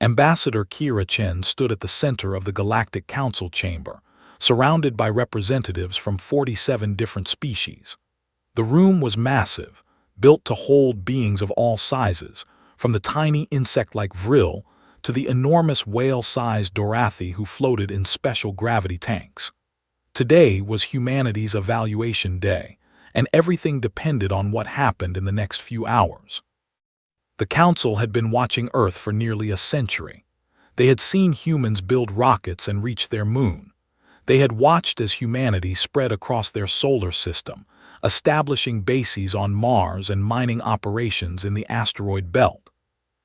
Ambassador Kira Chen stood at the center of the Galactic Council chamber, surrounded by representatives from 47 different species. The room was massive, built to hold beings of all sizes, from the tiny insect-like vril to the enormous whale-sized Dorathi who floated in special gravity tanks. Today was humanity's evaluation day, and everything depended on what happened in the next few hours. The Council had been watching Earth for nearly a century. They had seen humans build rockets and reach their moon. They had watched as humanity spread across their solar system, establishing bases on Mars and mining operations in the asteroid belt.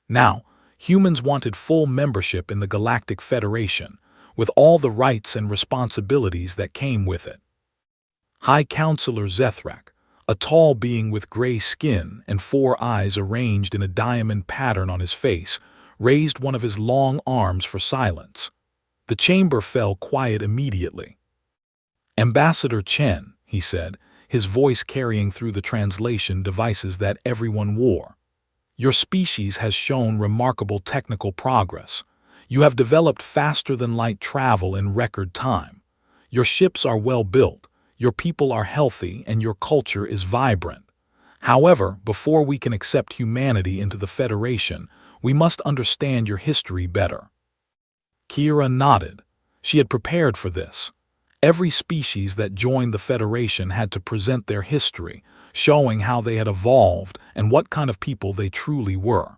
Now, humans wanted full membership in the Galactic Federation, with all the rights and responsibilities that came with it. High Counselor Zethrak, a tall being with gray skin and 4 eyes arranged in a diamond pattern on his face, raised one of his long arms for silence. The chamber fell quiet immediately. "Ambassador Chen," he said, his voice carrying through the translation devices that everyone wore. "Your species has shown remarkable technical progress. You have developed faster-than-light travel in record time. Your ships are well built, your people are healthy, and your culture is vibrant. However, before we can accept humanity into the Federation, we must understand your history better." Kira nodded. She had prepared for this. Every species that joined the Federation had to present their history, showing how they had evolved and what kind of people they truly were.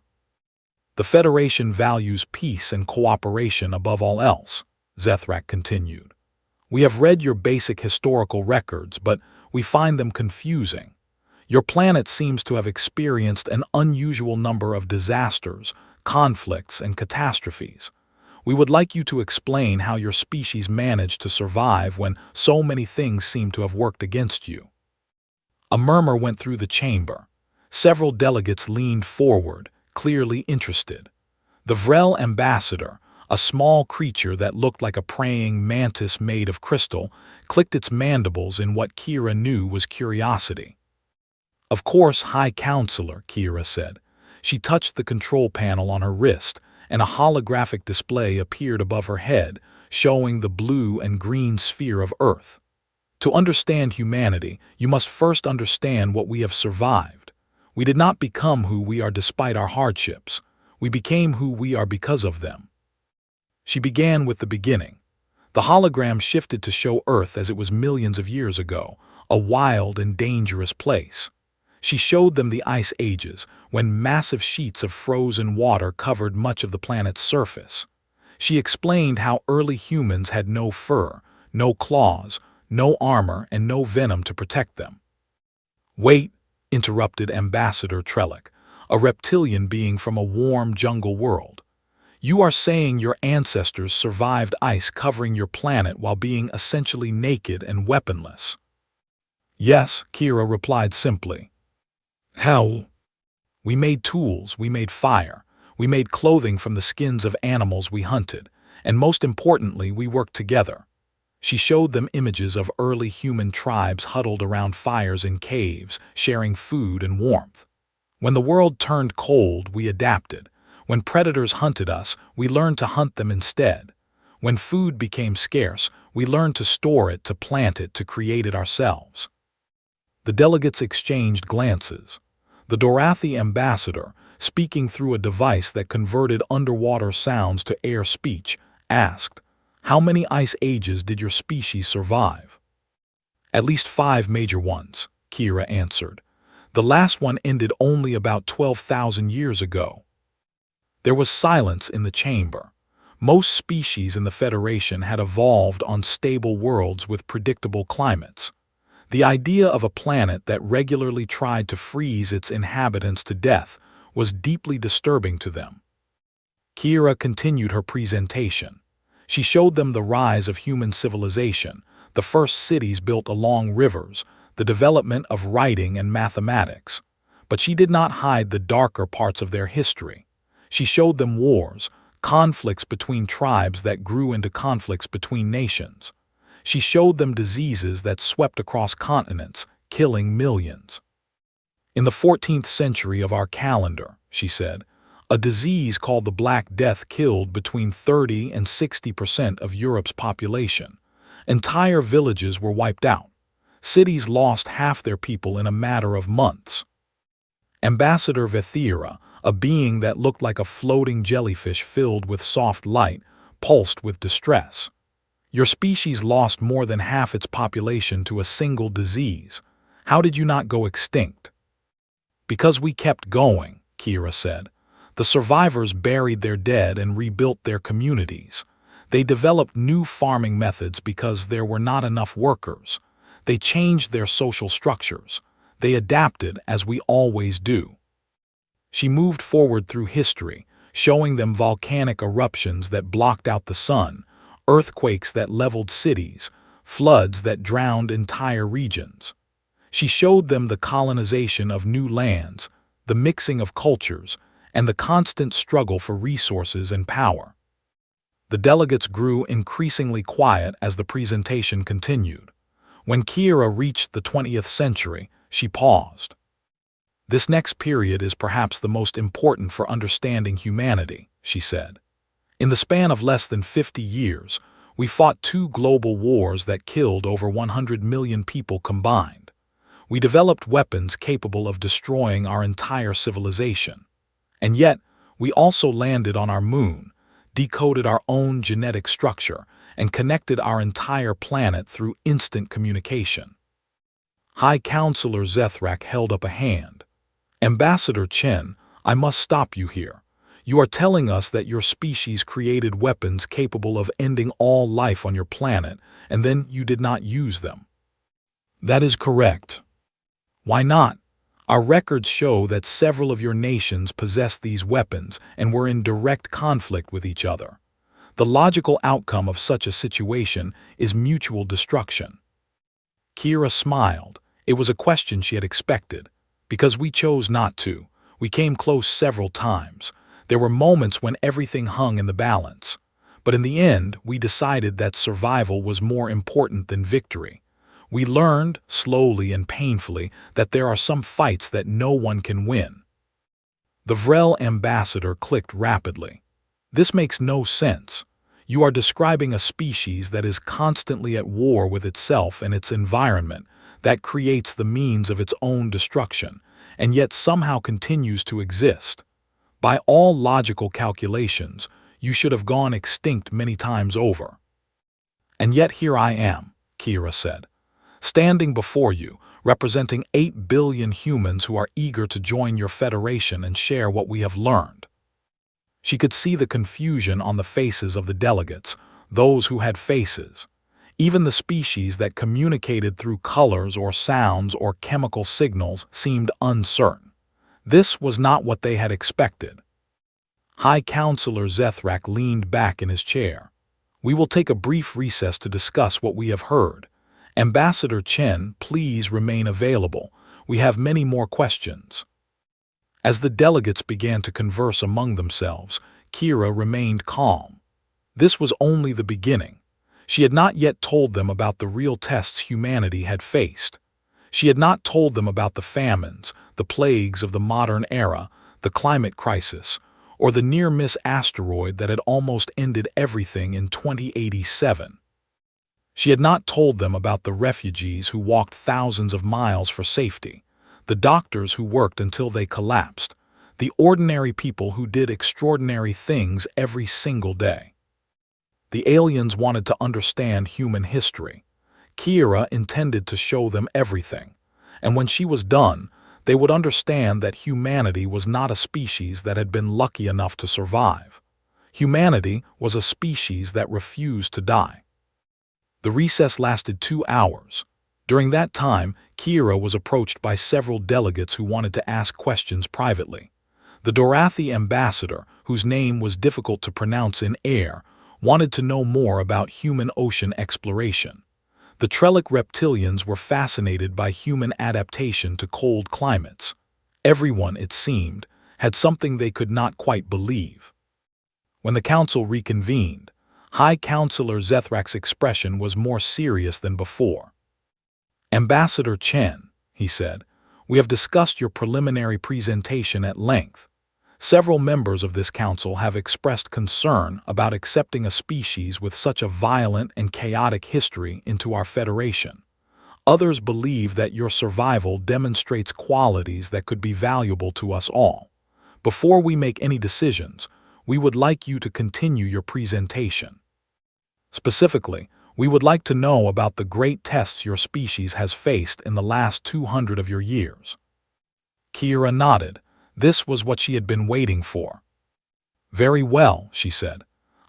"The Federation values peace and cooperation above all else," Zethrak continued. "We have read your basic historical records, but we find them confusing. Your planet seems to have experienced an unusual number of disasters, conflicts, and catastrophes. We would like you to explain how your species managed to survive when so many things seem to have worked against you." A murmur went through the chamber. Several delegates leaned forward, clearly interested. The Vrel ambassador, a small creature that looked like a praying mantis made of crystal, clicked its mandibles in what Kira knew was curiosity. "Of course, High Counselor," Kira said. She touched the control panel on her wrist, and a holographic display appeared above her head, showing the blue and green sphere of Earth. "To understand humanity, you must first understand what we have survived. We did not become who we are despite our hardships. We became who we are because of them." She began with the beginning. The hologram shifted to show Earth as it was millions of years ago, a wild and dangerous place. She showed them the ice ages, when massive sheets of frozen water covered much of the planet's surface. She explained how early humans had no fur, no claws, no armor, and no venom to protect them. "Wait," interrupted Ambassador Trellick, a reptilian being from a warm jungle world. "You are saying your ancestors survived ice covering your planet while being essentially naked and weaponless?" "Yes," Kira replied simply. "How?" "We made tools, we made fire, we made clothing from the skins of animals we hunted, and most importantly, we worked together." She showed them images of early human tribes huddled around fires in caves, sharing food and warmth. "When the world turned cold, we adapted. When predators hunted us, we learned to hunt them instead. When food became scarce, we learned to store it, to plant it, to create it ourselves." The delegates exchanged glances. The Dorathi ambassador, speaking through a device that converted underwater sounds to air speech, asked, "How many ice ages did your species survive?" "At least 5 major ones," Kira answered. "The last one ended only about 12,000 years ago." There was silence in the chamber. Most species in the Federation had evolved on stable worlds with predictable climates. The idea of a planet that regularly tried to freeze its inhabitants to death was deeply disturbing to them. Kira continued her presentation. She showed them the rise of human civilization, the first cities built along rivers, the development of writing and mathematics. But she did not hide the darker parts of their history. She showed them wars, conflicts between tribes that grew into conflicts between nations. She showed them diseases that swept across continents, killing millions. "In the 14th century of our calendar," she said, A disease called the Black Death killed between 30 and 60% of Europe's population. Entire villages were wiped out. Cities lost half their people in a matter of months. Ambassador Vethira, a being that looked like a floating jellyfish filled with soft light, pulsed with distress. Your species lost more than half its population to a single disease. How did you not go extinct? Because we kept going, Kira said. The survivors buried their dead and rebuilt their communities. They developed new farming methods because there were not enough workers. They changed their social structures. They adapted as we always do. She moved forward through history, showing them volcanic eruptions that blocked out the sun, earthquakes that leveled cities, floods that drowned entire regions. She showed them the colonization of new lands, the mixing of cultures, and the constant struggle for resources and power. The delegates grew increasingly quiet as the presentation continued. When Kira reached the 20th century, she paused. This next period is perhaps the most important for understanding humanity, she said. In the span of less than 50 years, we fought 2 global wars that killed over 100 million people combined. We developed weapons capable of destroying our entire civilization. And yet, we also landed on our moon, decoded our own genetic structure, and connected our entire planet through instant communication. High Counselor Zethrak held up a hand. Ambassador Chen, I must stop you here. You are telling us that your species created weapons capable of ending all life on your planet, and then you did not use them. That is correct. Why not? Our records show that several of your nations possessed these weapons and were in direct conflict with each other. The logical outcome of such a situation is mutual destruction. Kira smiled. It was a question she had expected. Because we chose not to. We came close several times. There were moments when everything hung in the balance. But in the end, we decided that survival was more important than victory. We learned, slowly and painfully, that there are some fights that no one can win. The Vrel ambassador clicked rapidly. This makes no sense. You are describing a species that is constantly at war with itself and its environment, that creates the means of its own destruction, and yet somehow continues to exist. By all logical calculations, you should have gone extinct many times over. And yet here I am, Kira said, standing before you, representing 8 billion humans who are eager to join your federation and share what we have learned. She could see the confusion on the faces of the delegates, those who had faces. Even the species that communicated through colors or sounds or chemical signals seemed uncertain. This was not what they had expected. High Counselor Zethrak leaned back in his chair. We will take a brief recess to discuss what we have heard. Ambassador Chen, please remain available. We have many more questions. As the delegates began to converse among themselves, Kira remained calm. This was only the beginning. She had not yet told them about the real tests humanity had faced. She had not told them about the famines, the plagues of the modern era, the climate crisis, or the near-miss asteroid that had almost ended everything in 2087. She had not told them about the refugees who walked thousands of miles for safety, the doctors who worked until they collapsed, the ordinary people who did extraordinary things every single day. The aliens wanted to understand human history. Kira intended to show them everything, and when she was done, they would understand that humanity was not a species that had been lucky enough to survive. Humanity was a species that refused to die. The recess lasted 2 hours. During that time, Kira was approached by several delegates who wanted to ask questions privately. The Dorathi ambassador, whose name was difficult to pronounce in air, wanted to know more about human ocean exploration. The Trellic reptilians were fascinated by human adaptation to cold climates. Everyone, it seemed, had something they could not quite believe. When the council reconvened, High Counselor Zethrak's expression was more serious than before. Ambassador Chen, he said, we have discussed your preliminary presentation at length. Several members of this council have expressed concern about accepting a species with such a violent and chaotic history into our Federation. Others believe that your survival demonstrates qualities that could be valuable to us all. Before we make any decisions, we would like you to continue your presentation. Specifically, we would like to know about the great tests your species has faced in the last 200 of your years. Kira nodded. This was what she had been waiting for. Very well, she said.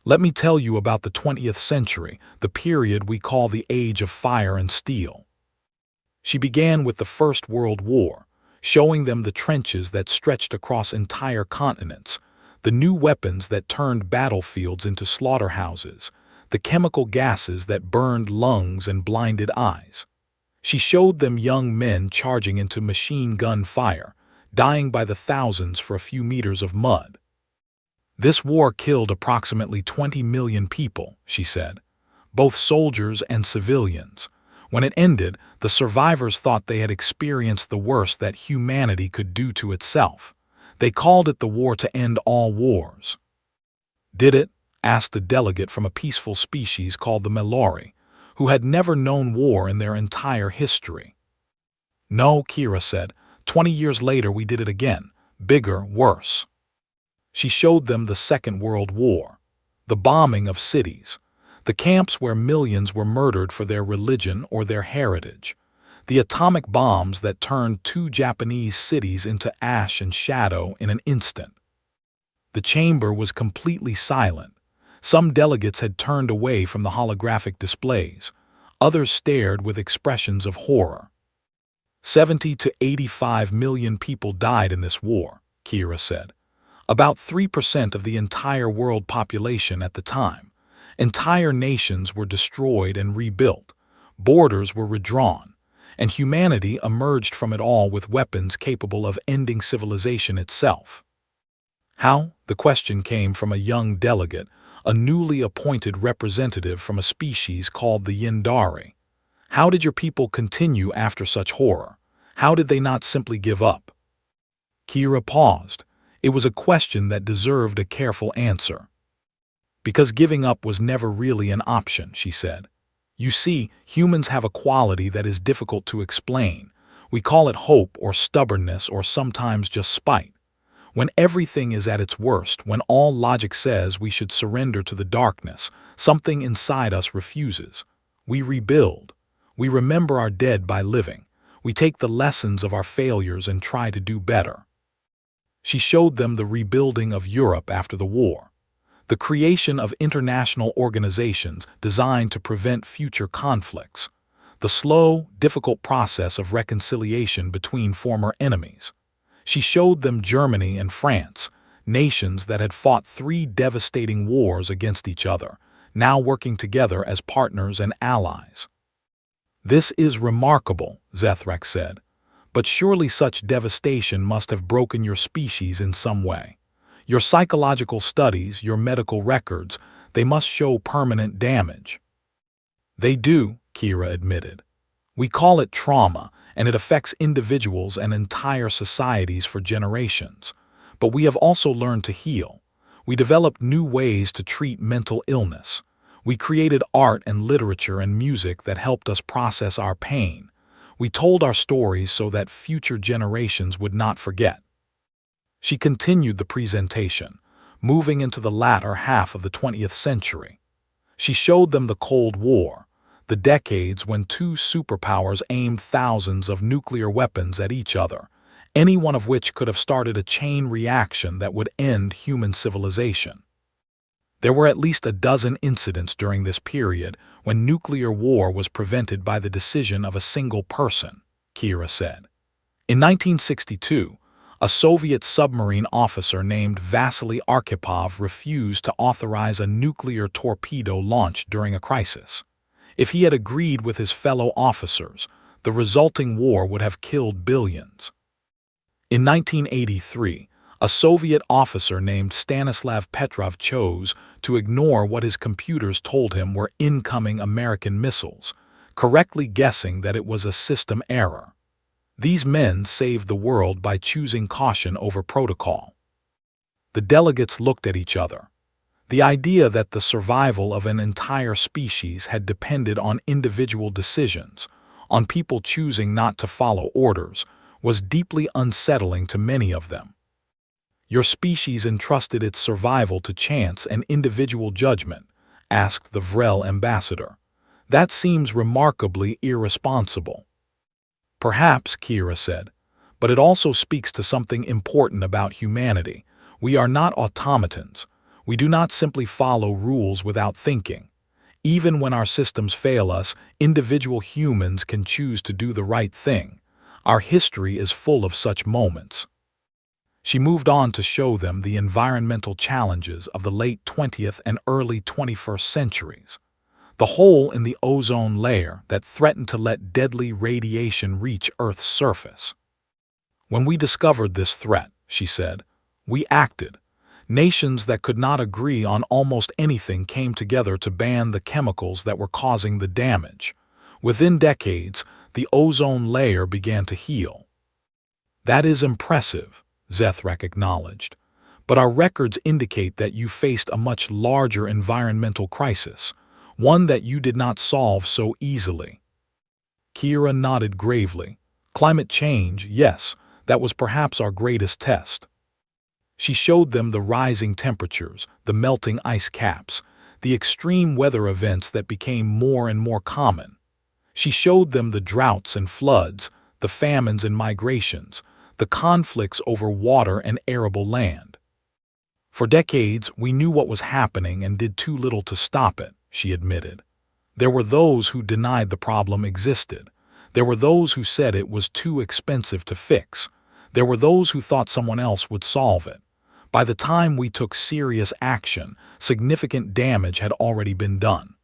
Let me tell you about the 20th century, the period we call the Age of Fire and Steel. She began with the First World War, showing them the trenches that stretched across entire continents, the new weapons that turned battlefields into slaughterhouses, the chemical gases that burned lungs and blinded eyes. She showed them young men charging into machine gun fire, dying by the thousands for a few meters of mud. This war killed approximately 20 million people, she said, both soldiers and civilians. When it ended, the survivors thought they had experienced the worst that humanity could do to itself. They called it the war to end all wars. Did it? Asked a delegate from a peaceful species called the Melori, who had never known war in their entire history. No, Kira said. 20 years later we did it again, bigger, worse. She showed them the Second World War, the bombing of cities, the camps where millions were murdered for their religion or their heritage, the atomic bombs that turned 2 Japanese cities into ash and shadow in an instant. The chamber was completely silent. Some delegates had turned away from the holographic displays. Others stared with expressions of horror. 70 to 85 million people died in this war, Kira said. About 3% of the entire world population at the time. Entire nations were destroyed and rebuilt. Borders were redrawn. And humanity emerged from it all with weapons capable of ending civilization itself. How? The question came from a young delegate, a newly appointed representative from a species called the Yindari. How did your people continue after such horror? How did they not simply give up? Kira paused. It was a question that deserved a careful answer. Because giving up was never really an option, she said. You see, humans have a quality that is difficult to explain. We call it hope or stubbornness or sometimes just spite. When everything is at its worst, when all logic says we should surrender to the darkness, something inside us refuses. We rebuild. We remember our dead by living. We take the lessons of our failures and try to do better. She showed them the rebuilding of Europe after the war, the creation of international organizations designed to prevent future conflicts, the slow, difficult process of reconciliation between former enemies. She showed them Germany and France, nations that had fought 3 devastating wars against each other, now working together as partners and allies. This is remarkable, Zethrak said, but surely such devastation must have broken your species in some way. Your psychological studies, your medical records, they must show permanent damage. They do, Kira admitted. We call it trauma, and it affects individuals and entire societies for generations. But we have also learned to heal. We developed new ways to treat mental illness. We created art and literature and music that helped us process our pain. We told our stories so that future generations would not forget. She continued the presentation, moving into the latter half of the 20th century. She showed them the Cold War, the decades when 2 superpowers aimed thousands of nuclear weapons at each other, any one of which could have started a chain reaction that would end human civilization. There were at least a dozen incidents during this period when nuclear war was prevented by the decision of a single person, Kira said. In 1962, a Soviet submarine officer named Vasily Arkhipov refused to authorize a nuclear torpedo launch during a crisis. If he had agreed with his fellow officers, the resulting war would have killed billions. In 1983, a Soviet officer named Stanislav Petrov chose to ignore what his computers told him were incoming American missiles, correctly guessing that it was a system error. These men saved the world by choosing caution over protocol. The delegates looked at each other. The idea that the survival of an entire species had depended on individual decisions, on people choosing not to follow orders, was deeply unsettling to many of them. "Your species entrusted its survival to chance and individual judgment," asked the Vrel ambassador. "That seems remarkably irresponsible." "Perhaps," Kira said, "but it also speaks to something important about humanity. We are not automatons. We do not simply follow rules without thinking. Even when our systems fail us, individual humans can choose to do the right thing. Our history is full of such moments." She moved on to show them the environmental challenges of the late 20th and early 21st centuries. The hole in the ozone layer that threatened to let deadly radiation reach Earth's surface. "When we discovered this threat," she said, "we acted. Nations that could not agree on almost anything came together to ban the chemicals that were causing the damage. Within decades, the ozone layer began to heal." "That is impressive," Zethrak acknowledged. "But our records indicate that you faced a much larger environmental crisis, one that you did not solve so easily." Kira nodded gravely. "Climate change, yes, that was perhaps our greatest test." She showed them the rising temperatures, the melting ice caps, the extreme weather events that became more and more common. She showed them the droughts and floods, the famines and migrations, the conflicts over water and arable land. "For decades, we knew what was happening and did too little to stop it," she admitted. "There were those who denied the problem existed. There were those who said it was too expensive to fix. There were those who thought someone else would solve it. By the time we took serious action, significant damage had already been done.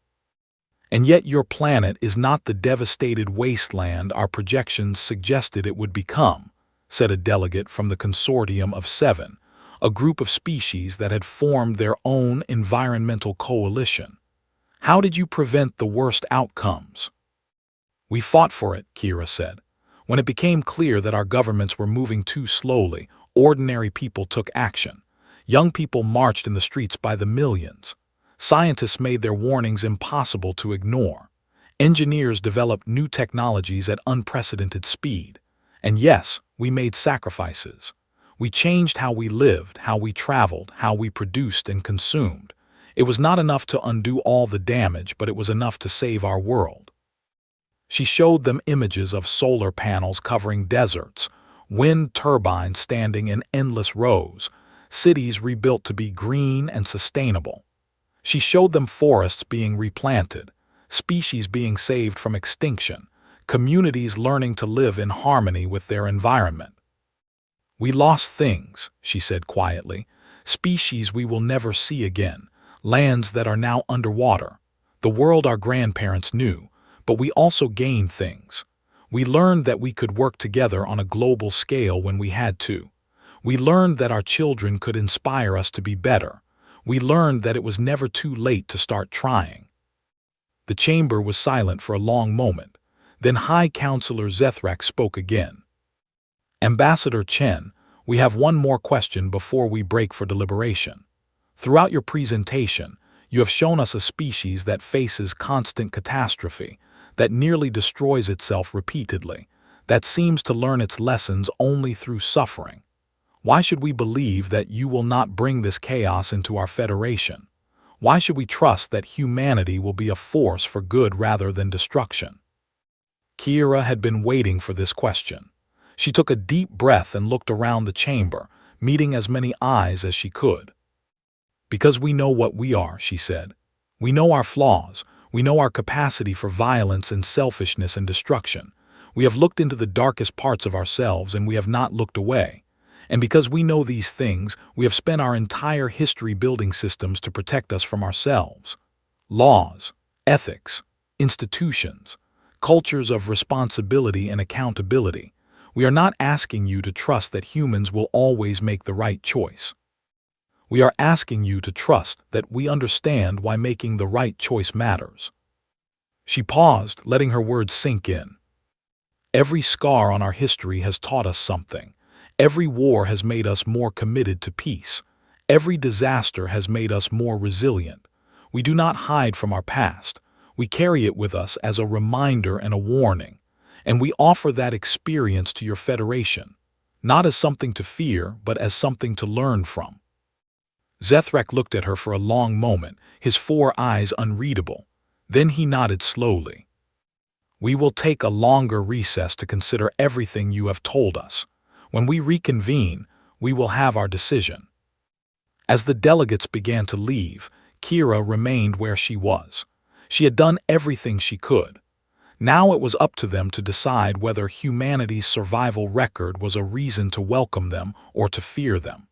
And yet your planet is not the devastated wasteland our projections suggested it would become," said a delegate from the Consortium of Seven, a group of species that had formed their own environmental coalition. "How did you prevent the worst outcomes?" "We fought for it," Kira said. "When it became clear that our governments were moving too slowly, ordinary people took action. Young people marched in the streets by the millions. Scientists made their warnings impossible to ignore. Engineers developed new technologies at unprecedented speed. And yes, we made sacrifices. We changed how we lived, how we traveled, how we produced and consumed. It was not enough to undo all the damage, but it was enough to save our world." She showed them images of solar panels covering deserts, wind turbines standing in endless rows, cities rebuilt to be green and sustainable. She showed them forests being replanted, species being saved from extinction, communities learning to live in harmony with their environment. "We lost things," she said quietly, "species we will never see again, lands that are now underwater, the world our grandparents knew, but we also gained things. We learned that we could work together on a global scale when we had to. We learned that our children could inspire us to be better. We learned that it was never too late to start trying." The chamber was silent for a long moment. Then High Counselor Zethrak spoke again. "Ambassador Chen, we have one more question before we break for deliberation. Throughout your presentation, you have shown us a species that faces constant catastrophe, that nearly destroys itself repeatedly, that seems to learn its lessons only through suffering. Why should we believe that you will not bring this chaos into our Federation? Why should we trust that humanity will be a force for good rather than destruction?" Kira had been waiting for this question. She took a deep breath and looked around the chamber, meeting as many eyes as she could. "Because we know what we are," she said. "We know our flaws. We know our capacity for violence and selfishness and destruction. We have looked into the darkest parts of ourselves and we have not looked away. And because we know these things, we have spent our entire history building systems to protect us from ourselves. Laws, ethics, institutions, cultures of responsibility and accountability. We are not asking you to trust that humans will always make the right choice. We are asking you to trust that we understand why making the right choice matters." She paused, letting her words sink in. "Every scar on our history has taught us something. Every war has made us more committed to peace. Every disaster has made us more resilient. We do not hide from our past. We carry it with us as a reminder and a warning. And we offer that experience to your Federation, not as something to fear, but as something to learn from. Zethrak looked at her for a long moment, his 4 eyes unreadable. Then he nodded slowly. We will take a longer recess to consider everything you have told us. When we reconvene, we will have our decision. As the delegates began to leave, Kira remained where she was. She had done everything she could. Now it was up to them to decide whether humanity's survival record was a reason to welcome them or to fear them.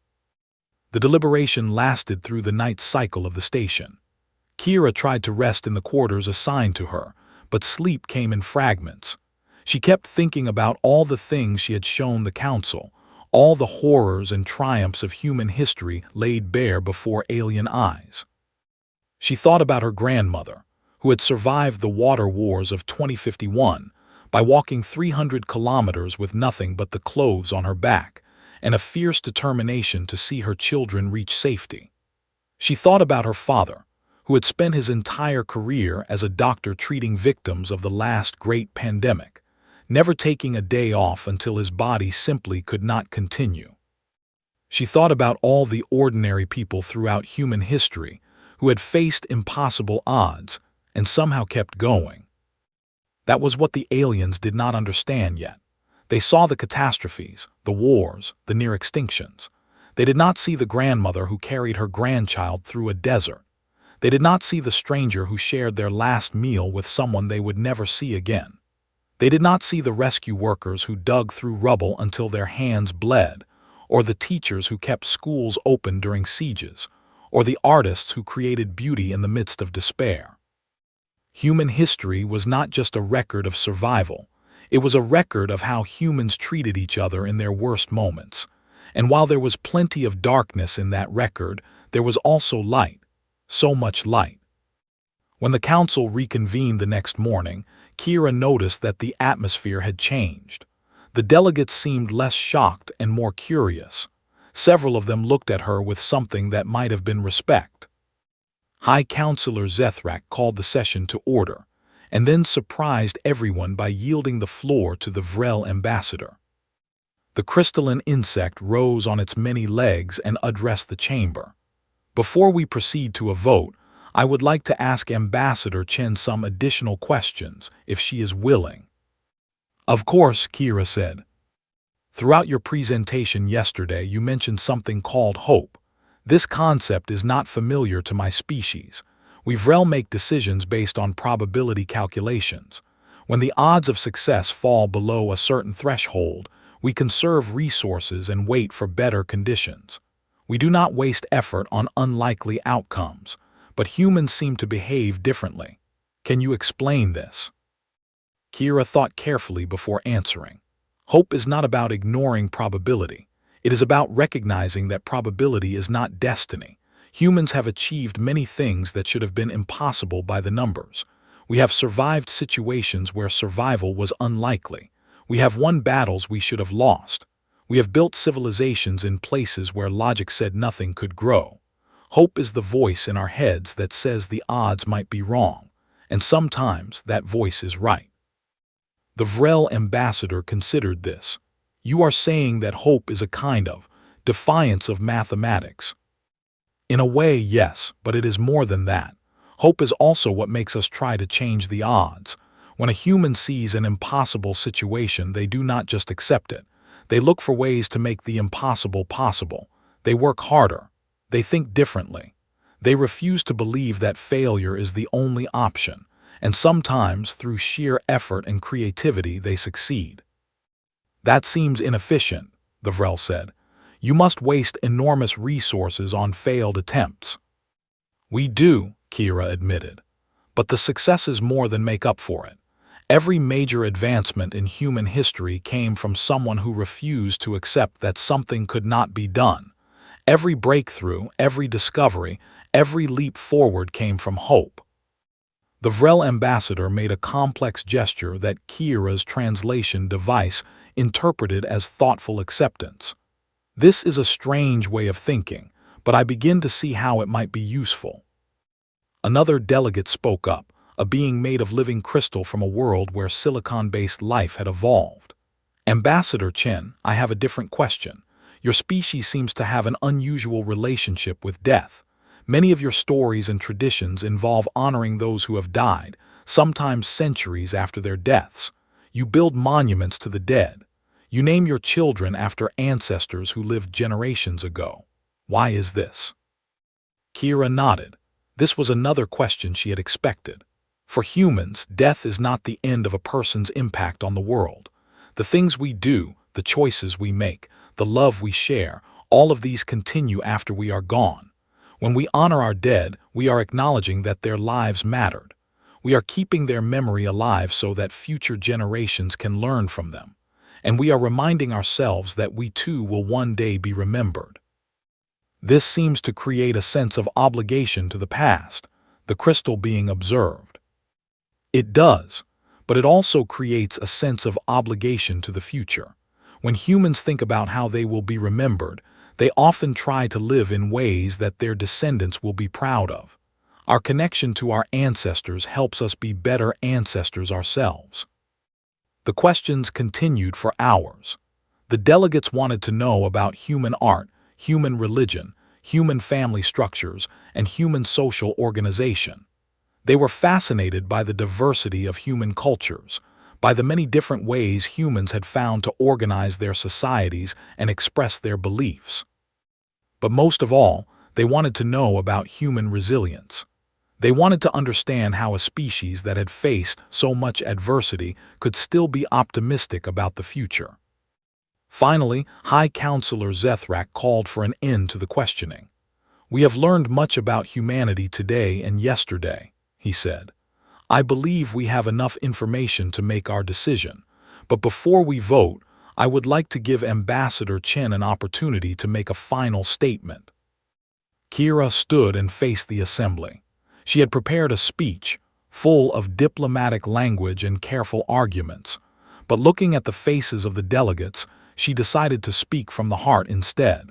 The deliberation lasted through the night cycle of the station. Kira tried to rest in the quarters assigned to her, but sleep came in fragments. She kept thinking about all the things she had shown the Council, all the horrors and triumphs of human history laid bare before alien eyes. She thought about her grandmother, who had survived the water wars of 2051 by walking 300 kilometers with nothing but the clothes on her back and a fierce determination to see her children reach safety. She thought about her father, who had spent his entire career as a doctor treating victims of the last great pandemic, never taking a day off until his body simply could not continue. She thought about all the ordinary people throughout human history who had faced impossible odds and somehow kept going. That was what the aliens did not understand yet. They saw the catastrophes, the wars, the near extinctions. They did not see the grandmother who carried her grandchild through a desert. They did not see the stranger who shared their last meal with someone they would never see again. They did not see the rescue workers who dug through rubble until their hands bled, or the teachers who kept schools open during sieges, or the artists who created beauty in the midst of despair. Human history was not just a record of survival. It was a record of how humans treated each other in their worst moments. And while there was plenty of darkness in that record, there was also light, so much light. When the council reconvened the next morning, Kira noticed that the atmosphere had changed. The delegates seemed less shocked and more curious. Several of them looked at her with something that might have been respect. High Counselor Zethrak called the session to order, and then surprised everyone by yielding the floor to the Vrel ambassador. The crystalline insect rose on its many legs and addressed the chamber. Before we proceed to a vote, I would like to ask Ambassador Chen some additional questions, if she is willing. Of course, Kira said. Throughout your presentation yesterday, you mentioned something called hope. This concept is not familiar to my species. We Vrel make decisions based on probability calculations. When the odds of success fall below a certain threshold, we conserve resources and wait for better conditions. We do not waste effort on unlikely outcomes, but humans seem to behave differently. Can you explain this? Kira thought carefully before answering. Hope is not about ignoring probability. It is about recognizing that probability is not destiny. Humans have achieved many things that should have been impossible by the numbers. We have survived situations where survival was unlikely. We have won battles we should have lost. We have built civilizations in places where logic said nothing could grow. Hope is the voice in our heads that says the odds might be wrong, and sometimes that voice is right. The Vrel ambassador considered this. You are saying that hope is a kind of defiance of mathematics. In a way, yes, but it is more than that. Hope is also what makes us try to change the odds. When a human sees an impossible situation, they do not just accept it. They look for ways to make the impossible possible. They work harder. They think differently. They refuse to believe that failure is the only option, and sometimes, through sheer effort and creativity, they succeed. That seems inefficient, the Vrel said. You must waste enormous resources on failed attempts. We do, Kira admitted. But the successes more than make up for it. Every major advancement in human history came from someone who refused to accept that something could not be done. Every breakthrough, every discovery, every leap forward came from hope. The Vrel ambassador made a complex gesture that Kira's translation device interpreted as thoughtful acceptance. This is a strange way of thinking, but I begin to see how it might be useful." Another delegate spoke up, a being made of living crystal from a world where silicon-based life had evolved. "Ambassador Chen, I have a different question. Your species seems to have an unusual relationship with death. Many of your stories and traditions involve honoring those who have died, sometimes centuries after their deaths. You build monuments to the dead. You name your children after ancestors who lived generations ago. Why is this?" Kira nodded. This was another question she had expected. For humans, death is not the end of a person's impact on the world. The things we do, the choices we make, the love we share, all of these continue after we are gone. When we honor our dead, we are acknowledging that their lives mattered. We are keeping their memory alive so that future generations can learn from them. And we are reminding ourselves that we too will one day be remembered. This seems to create a sense of obligation to the past, the crystal being observed. It does, but it also creates a sense of obligation to the future. When humans think about how they will be remembered, they often try to live in ways that their descendants will be proud of. Our connection to our ancestors helps us be better ancestors ourselves. The questions continued for hours. The delegates wanted to know about human art, human religion, human family structures, and human social organization. They were fascinated by the diversity of human cultures, by the many different ways humans had found to organize their societies and express their beliefs. But most of all, they wanted to know about human resilience. They wanted to understand how a species that had faced so much adversity could still be optimistic about the future. Finally, High Counselor Zethrak called for an end to the questioning. "We have learned much about humanity today and yesterday," he said. "I believe we have enough information to make our decision, but before we vote, I would like to give Ambassador Chen an opportunity to make a final statement." Kira stood and faced the assembly. She had prepared a speech, full of diplomatic language and careful arguments, but looking at the faces of the delegates, she decided to speak from the heart instead.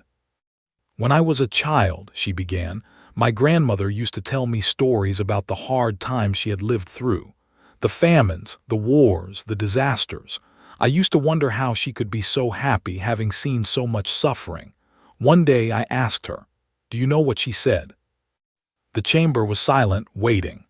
"When I was a child," she began, "my grandmother used to tell me stories about the hard times she had lived through. The famines, the wars, the disasters. I used to wonder how she could be so happy having seen so much suffering. One day I asked her, 'Do you know what she said?' The chamber was silent, waiting.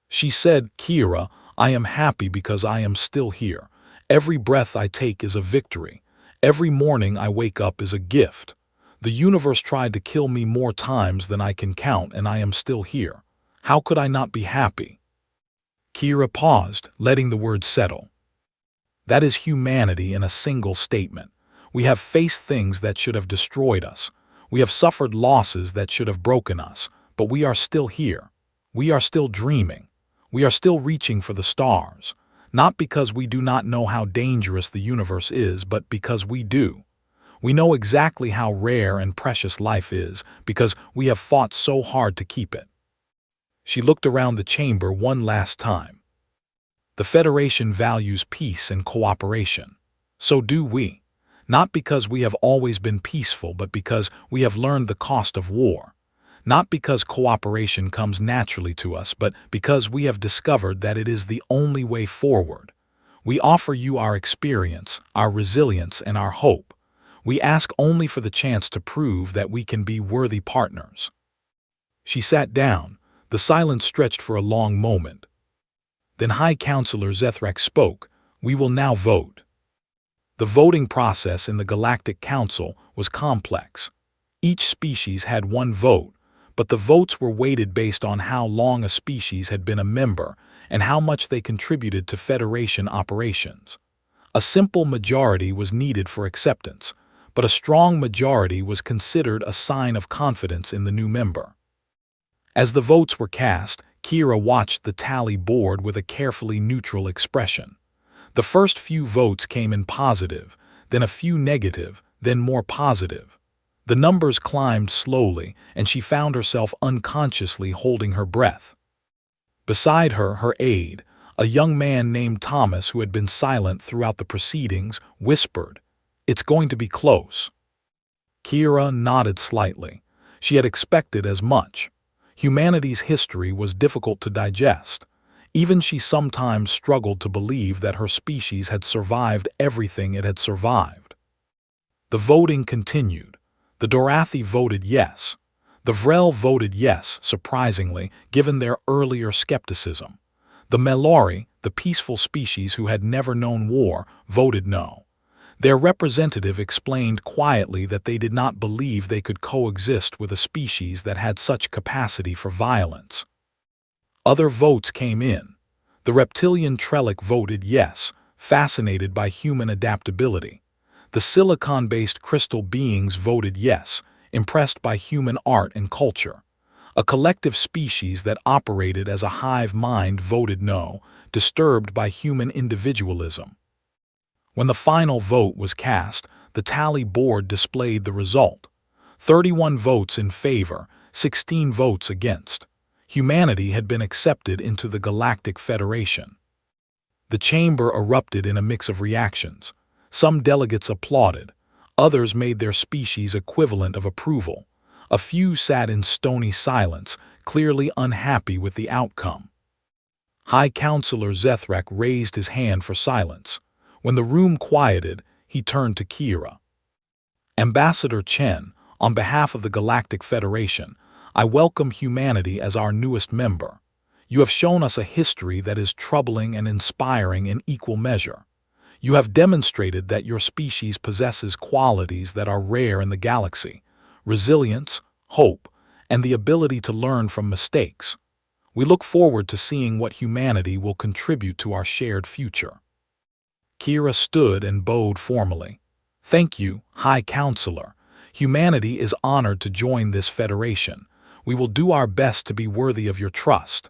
She said, 'Kira, I am happy because I am still here. Every breath I take is a victory. Every morning I wake up is a gift. The universe tried to kill me more times than I can count, and I am still here. How could I not be happy?'" Kira paused, letting the words settle. That is humanity in a single statement. We have faced things that should have destroyed us. We have suffered losses that should have broken us, but we are still here. We are still dreaming. We are still reaching for the stars. Not because we do not know how dangerous the universe is, but because we do. We know exactly how rare and precious life is because we have fought so hard to keep it." She looked around the chamber one last time. "The Federation values peace and cooperation. So do we. Not because we have always been peaceful, but because we have learned the cost of war. Not because cooperation comes naturally to us, but because we have discovered that it is the only way forward. We offer you our experience, our resilience, and our hope. We ask only for the chance to prove that we can be worthy partners." She sat down. The silence stretched for a long moment. Then High Counselor Zethrak spoke. "We will now vote." The voting process in the Galactic Council was complex. Each species had one vote, but the votes were weighted based on how long a species had been a member and how much they contributed to Federation operations. A simple majority was needed for acceptance, but a strong majority was considered a sign of confidence in the new member. As the votes were cast, Kira watched the tally board with a carefully neutral expression. The first few votes came in positive, then a few negative, then more positive. The numbers climbed slowly, and she found herself unconsciously holding her breath. Beside her, her aide, a young man named Thomas who had been silent throughout the proceedings, whispered, "It's going to be close." Kira nodded slightly. She had expected as much. Humanity's history was difficult to digest. Even she sometimes struggled to believe that her species had survived everything it had survived. The voting continued. The Dorathi voted yes. The Vrel voted yes, surprisingly, given their earlier skepticism. The Melori, the peaceful species who had never known war, voted no. Their representative explained quietly that they did not believe they could coexist with a species that had such capacity for violence. Other votes came in. The reptilian Trellic voted yes, fascinated by human adaptability. The silicon-based crystal beings voted yes, impressed by human art and culture. A collective species that operated as a hive mind voted no, disturbed by human individualism. When the final vote was cast, the tally board displayed the result. 31 votes in favor, 16 votes against. Humanity had been accepted into the Galactic Federation. The chamber erupted in a mix of reactions. Some delegates applauded. Others made their species equivalent of approval. A few sat in stony silence, clearly unhappy with the outcome. High Counselor Zethrak raised his hand for silence. When the room quieted, he turned to Kira. Ambassador Chen, on behalf of the Galactic Federation, I welcome humanity as our newest member. You have shown us a history that is troubling and inspiring in equal measure. You have demonstrated that your species possesses qualities that are rare in the galaxy: resilience, hope, and the ability to learn from mistakes. We look forward to seeing what humanity will contribute to our shared future. Kira stood and bowed formally. Thank you, High Counselor. Humanity is honored to join this federation. We will do our best to be worthy of your trust.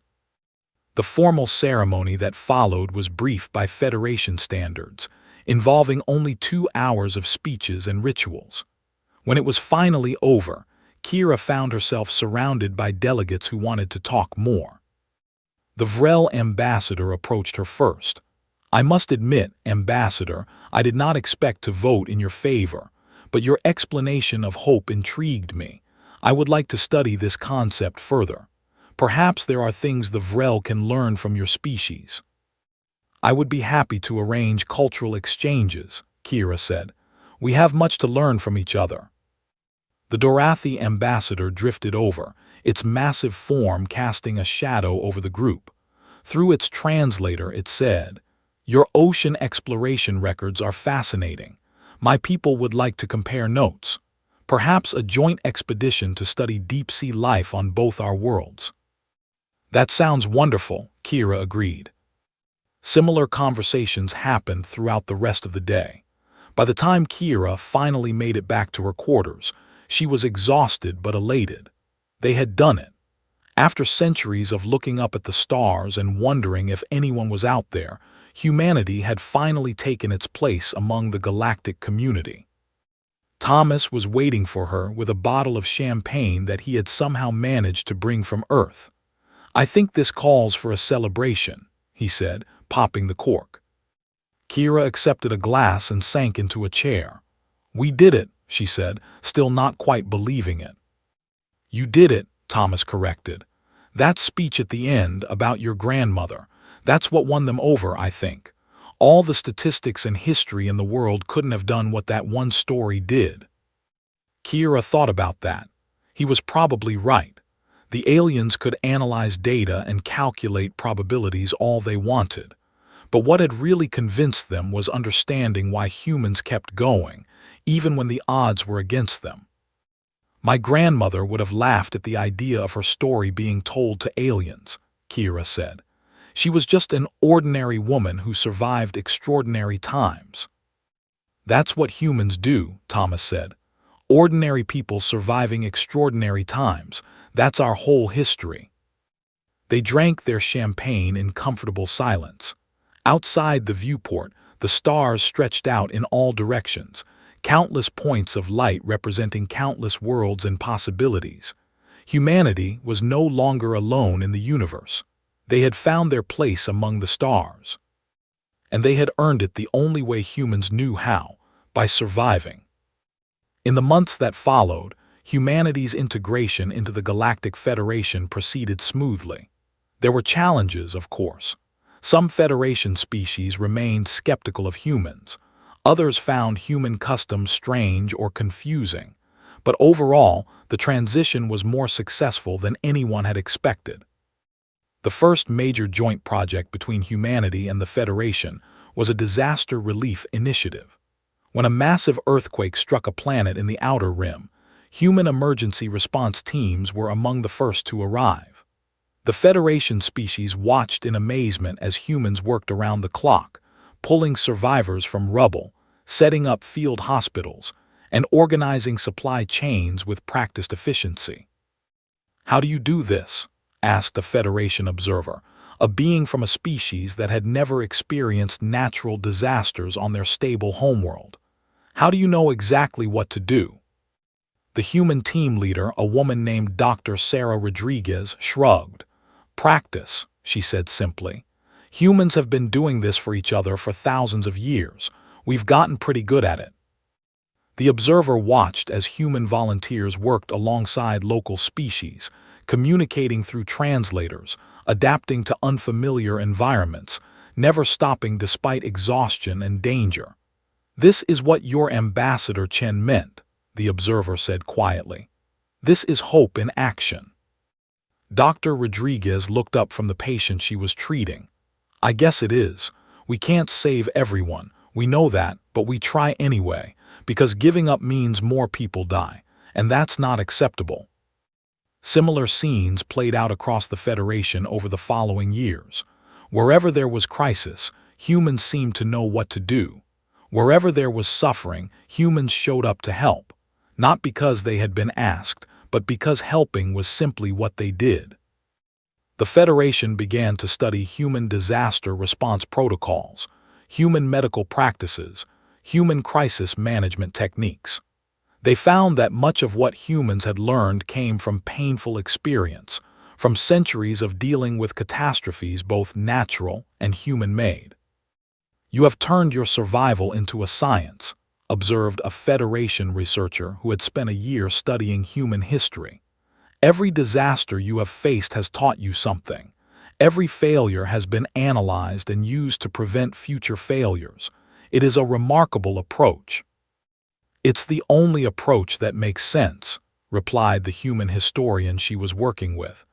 The formal ceremony that followed was brief by Federation standards, involving only 2 hours of speeches and rituals. When it was finally over, Kira found herself surrounded by delegates who wanted to talk more. The Vrel ambassador approached her first. I must admit, Ambassador, I did not expect to vote in your favor, but your explanation of hope intrigued me. I would like to study this concept further. Perhaps there are things the Vrel can learn from your species. I would be happy to arrange cultural exchanges, Kira said. We have much to learn from each other. The Dorathi ambassador drifted over, its massive form casting a shadow over the group. Through its translator, it said, Your ocean exploration records are fascinating. My people would like to compare notes. Perhaps a joint expedition to study deep-sea life on both our worlds. That sounds wonderful, Kira agreed. Similar conversations happened throughout the rest of the day. By the time Kira finally made it back to her quarters, she was exhausted but elated. They had done it. After centuries of looking up at the stars and wondering if anyone was out there, humanity had finally taken its place among the galactic community. Thomas was waiting for her with a bottle of champagne that he had somehow managed to bring from Earth. I think this calls for a celebration, he said, popping the cork. Kira accepted a glass and sank into a chair. We did it, she said, still not quite believing it. You did it, Thomas corrected. That speech at the end about your grandmother, that's what won them over, I think. All the statistics and history in the world couldn't have done what that one story did. Kira thought about that. He was probably right. The aliens could analyze data and calculate probabilities all they wanted. But what had really convinced them was understanding why humans kept going, even when the odds were against them. My grandmother would have laughed at the idea of her story being told to aliens, Kira said. She was just an ordinary woman who survived extraordinary times. That's what humans do, Thomas said. Ordinary people surviving extraordinary times. That's our whole history. They drank their champagne in comfortable silence. Outside the viewport, the stars stretched out in all directions, countless points of light representing countless worlds and possibilities. Humanity was no longer alone in the universe. They had found their place among the stars. And they had earned it the only way humans knew how, by surviving. In the months that followed, humanity's integration into the Galactic Federation proceeded smoothly. There were challenges, of course. Some Federation species remained skeptical of humans. Others found human customs strange or confusing. But overall, the transition was more successful than anyone had expected. The first major joint project between humanity and the Federation was a disaster relief initiative. When a massive earthquake struck a planet in the Outer Rim, human emergency response teams were among the first to arrive. The Federation species watched in amazement as humans worked around the clock, pulling survivors from rubble, setting up field hospitals, and organizing supply chains with practiced efficiency. "How do you do this?" asked a Federation observer, a being from a species that had never experienced natural disasters on their stable homeworld. "How do you know exactly what to do?" The human team leader, a woman named Dr. Sarah Rodriguez, shrugged. "Practice," she said simply. "Humans have been doing this for each other for thousands of years. We've gotten pretty good at it." The observer watched as human volunteers worked alongside local species, communicating through translators, adapting to unfamiliar environments, never stopping despite exhaustion and danger. "This is what your ambassador Chen meant," the observer said quietly. "This is hope in action." Dr. Rodriguez looked up from the patient she was treating. "I guess it is. We can't save everyone, we know that, but we try anyway, because giving up means more people die, and that's not acceptable." Similar scenes played out across the Federation over the following years. Wherever there was crisis, humans seemed to know what to do. Wherever there was suffering, humans showed up to help, not because they had been asked, but because helping was simply what they did. The Federation began to study human disaster response protocols, human medical practices, human crisis management techniques. They found that much of what humans had learned came from painful experience, from centuries of dealing with catastrophes both natural and human-made. "You have turned your survival into a science," observed a Federation researcher who had spent a year studying human history. "Every disaster you have faced has taught you something. Every failure has been analyzed and used to prevent future failures. It is a remarkable approach." "It's the only approach that makes sense," replied the human historian she was working with.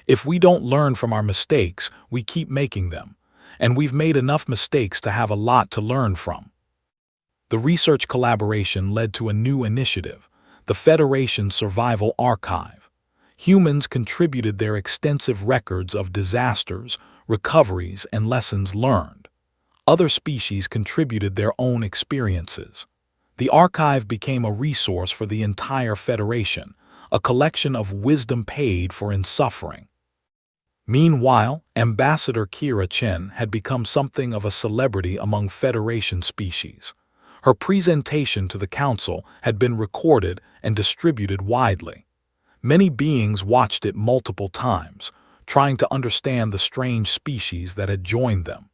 "If we don't learn from our mistakes, we keep making them. And we've made enough mistakes to have a lot to learn from." The research collaboration led to a new initiative, the Federation Survival Archive. Humans contributed their extensive records of disasters, recoveries, and lessons learned. Other species contributed their own experiences. The archive became a resource for the entire Federation, a collection of wisdom paid for in suffering. Meanwhile, Ambassador Kira Chen had become something of a celebrity among Federation species. Her presentation to the Council had been recorded and distributed widely. Many beings watched it multiple times, trying to understand the strange species that had joined them.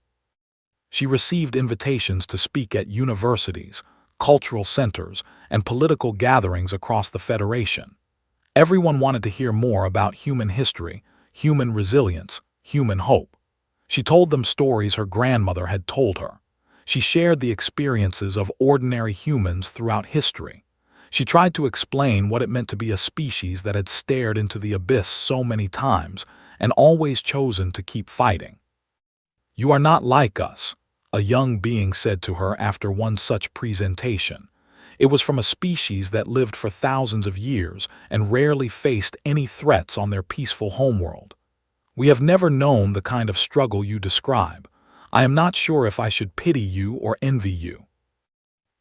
She received invitations to speak at universities, cultural centers, and political gatherings across the Federation. Everyone wanted to hear more about human history, human resilience, human hope. She told them stories her grandmother had told her. She shared the experiences of ordinary humans throughout history. She tried to explain what it meant to be a species that had stared into the abyss so many times and always chosen to keep fighting. "You are not like us," a young being said to her after one such presentation. It was from a species that lived for thousands of years and rarely faced any threats on their peaceful homeworld. "We have never known the kind of struggle you describe. I am not sure if I should pity you or envy you."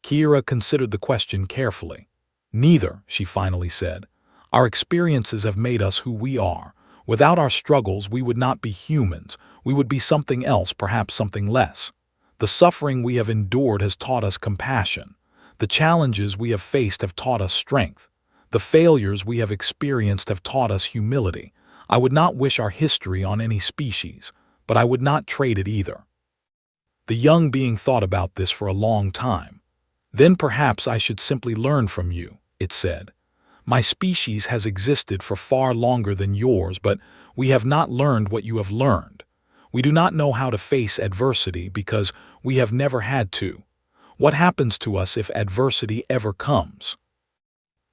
Kira considered the question carefully. "Neither," she finally said. "Our experiences have made us who we are. Without our struggles, we would not be humans. We would be something else, perhaps something less. The suffering we have endured has taught us compassion. The challenges we have faced have taught us strength. The failures we have experienced have taught us humility. I would not wish our history on any species, but I would not trade it either." The young being thought about this for a long time. "Then perhaps I should simply learn from you," it said. My species has existed for far longer than yours, but we have not learned what you have learned. We do not know how to face adversity because we have never had to. What happens to us if adversity ever comes?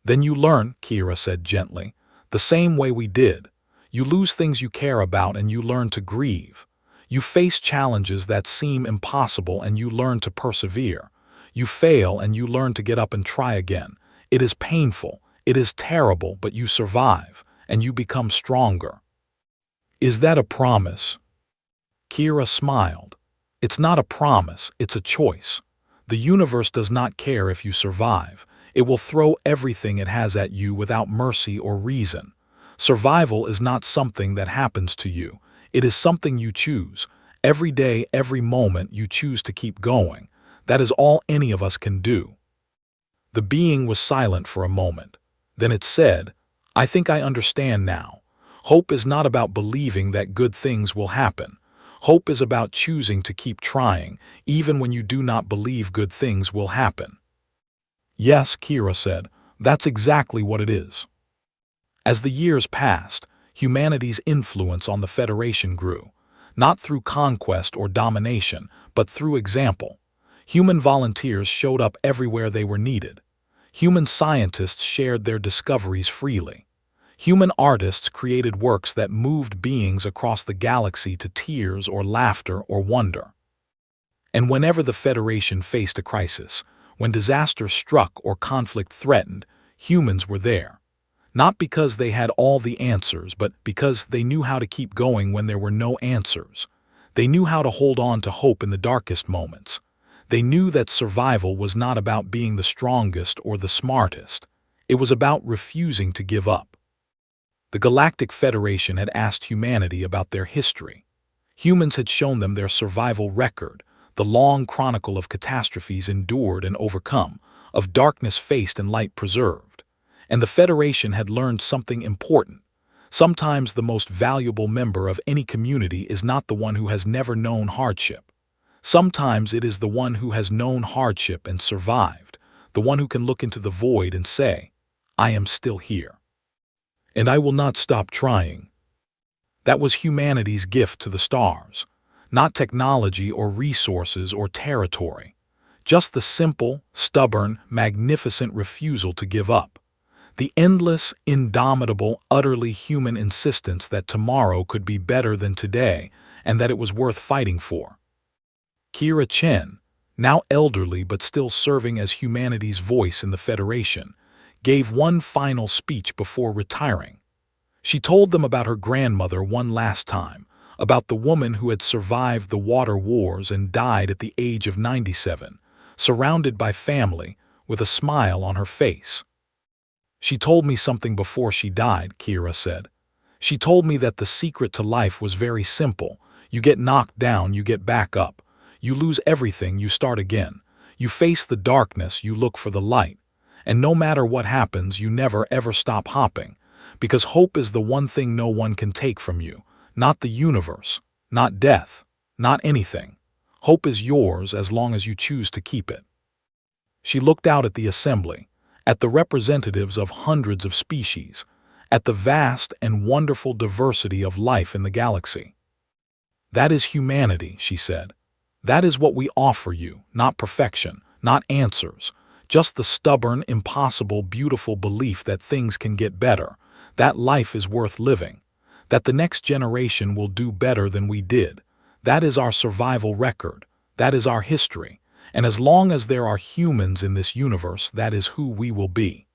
Then you learn, Kira said gently, the same way we did. You lose things you care about and you learn to grieve. You face challenges that seem impossible and you learn to persevere. You fail and you learn to get up and try again. It is painful, it is terrible, but you survive, and you become stronger. Is that a promise? Kira smiled. It's not a promise, it's a choice. The universe does not care if you survive. It will throw everything it has at you without mercy or reason. Survival is not something that happens to you. It is something you choose. Every day, every moment, you choose to keep going. That is all any of us can do. The being was silent for a moment. Then it said, I think I understand now. Hope is not about believing that good things will happen. Hope is about choosing to keep trying, even when you do not believe good things will happen. Yes, Kira said, that's exactly what it is. As the years passed, humanity's influence on the Federation grew, not through conquest or domination, but through example. Human volunteers showed up everywhere they were needed. Human scientists shared their discoveries freely. Human artists created works that moved beings across the galaxy to tears or laughter or wonder. And whenever the Federation faced a crisis, when disaster struck or conflict threatened, humans were there. Not because they had all the answers, but because they knew how to keep going when there were no answers. They knew how to hold on to hope in the darkest moments. They knew that survival was not about being the strongest or the smartest. It was about refusing to give up. The Galactic Federation had asked humanity about their history. Humans had shown them their survival record, the long chronicle of catastrophes endured and overcome, of darkness faced and light preserved. And the Federation had learned something important. Sometimes the most valuable member of any community is not the one who has never known hardship. Sometimes it is the one who has known hardship and survived, the one who can look into the void and say, I am still here. And I will not stop trying. That was humanity's gift to the stars. Not technology or resources or territory. Just the simple, stubborn, magnificent refusal to give up. The endless, indomitable, utterly human insistence that tomorrow could be better than today and that it was worth fighting for. Kira Chen, now elderly but still serving as humanity's voice in the Federation, gave one final speech before retiring. She told them about her grandmother one last time, about the woman who had survived the water wars and died at the age of 97, surrounded by family, with a smile on her face. She told me something before she died, Kira said. She told me that the secret to life was very simple. You get knocked down, you get back up. You lose everything, you start again. You face the darkness, you look for the light. And no matter what happens, you never ever stop hopping. Because hope is the one thing no one can take from you. Not the universe, not death, not anything. Hope is yours as long as you choose to keep it. She looked out at the assembly, at the representatives of hundreds of species, at the vast and wonderful diversity of life in the galaxy. That is humanity, she said. That is what we offer you, not perfection, not answers, just the stubborn, impossible, beautiful belief that things can get better, that life is worth living, that the next generation will do better than we did. That is our survival record. That is our history. And as long as there are humans in this universe, that is who we will be.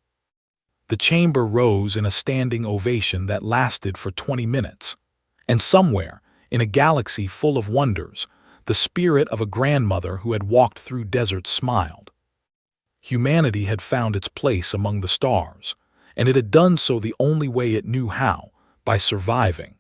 The chamber rose in a standing ovation that lasted for 20 minutes. And somewhere, in a galaxy full of wonders, the spirit of a grandmother who had walked through deserts smiled. Humanity had found its place among the stars, and it had done so the only way it knew how, by surviving.